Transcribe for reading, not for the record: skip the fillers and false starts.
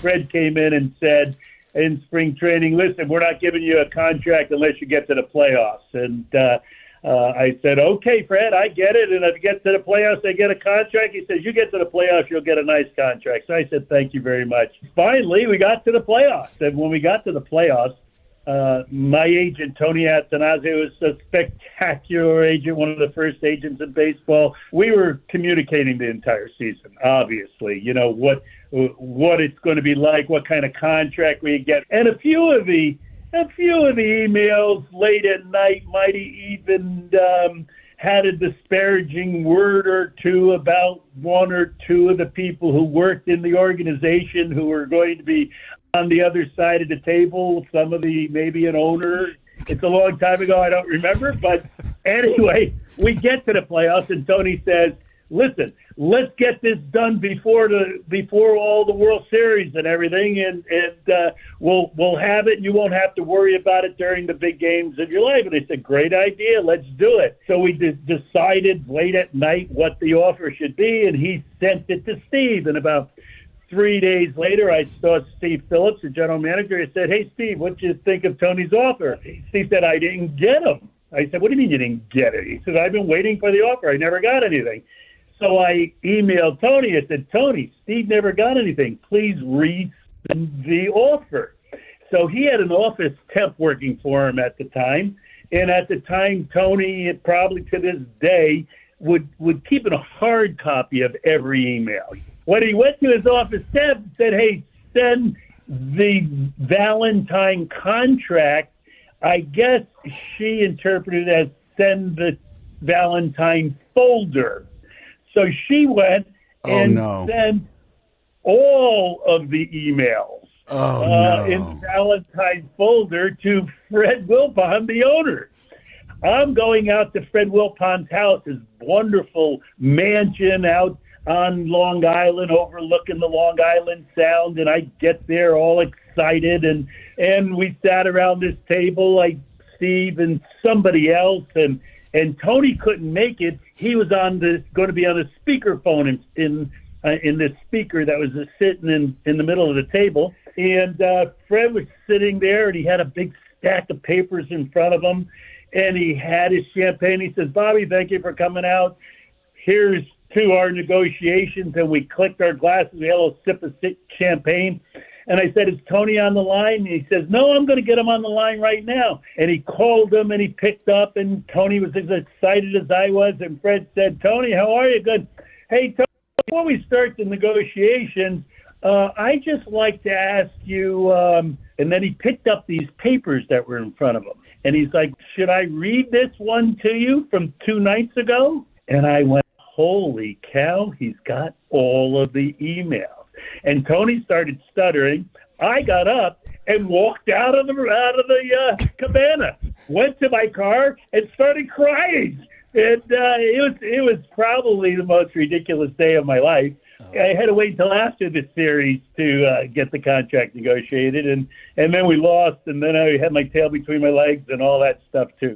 Fred came in and said in spring training, listen, we're not giving you a contract unless you get to the playoffs. And I said, okay, Fred, I get it. And if you get to the playoffs, they get a contract. He says, you get to the playoffs, you'll get a nice contract. So I said, thank you very much. Finally, we got to the playoffs. And when we got to the playoffs, my agent, Tony Attanasio, was a spectacular agent, one of the first agents in baseball. We were communicating the entire season, obviously, what it's going to be like, what kind of contract we get. And a few of the emails late at night might even had a disparaging word or two about one or two of the people who worked in the organization who were going to be on the other side of the table, maybe an owner. It's a long time ago, I don't remember. But anyway, we get to the playoffs, and Tony says, listen, let's get this done before all the World Series and everything, and we'll have it, and you won't have to worry about it during the big games of your life. And I said, great idea, let's do it. So we decided late at night what the offer should be, and he sent it to Steve. And about 3 days later, I saw Steve Phillips, the general manager. I said, hey, Steve, what do you think of Tony's offer? Steve said, I didn't get him. I said, what do you mean you didn't get it? He said, I've been waiting for the offer. I never got anything. So I emailed Tony. I said, Tony, Steve never got anything. Please resend the offer. So he had an office temp working for him at the time. And at the time, Tony, probably to this day, would keep a hard copy of every email. When he went to his office temp and said, hey, send the Valentine contract, I guess she interpreted it as send the Valentine folder. So she went and sent all of the emails in the Valentine folder to Fred Wilpon, the owner. I'm going out to Fred Wilpon's house, his wonderful mansion out on Long Island, overlooking the Long Island Sound, and I get there all excited, and we sat around this table, like Steve and somebody else, and Tony couldn't make it. He was going to be on a speakerphone in this speaker that was sitting in the middle of the table, and Fred was sitting there, and he had a big stack of papers in front of him, and he had his champagne. He says, Bobby, thank you for coming out. Here's to our negotiations, and we clicked our glasses. We had a little sip of champagne. And I said, is Tony on the line? And he says, no, I'm going to get him on the line right now. And he called him, and he picked up, and Tony was as excited as I was. And Fred said, Tony, how are you? Good. Hey, Tony, before we start the negotiations, I just like to ask you, and then he picked up these papers that were in front of him. And he's like, should I read this one to you from 2 nights ago? And I went, holy cow, he's got all of the emails. And Tony started stuttering. I got up and walked out of the cabana, went to my car, and started crying. And it was probably the most ridiculous day of my life. I had to wait until after the series to get the contract negotiated, and then we lost, and then I had my tail between my legs and all that stuff too.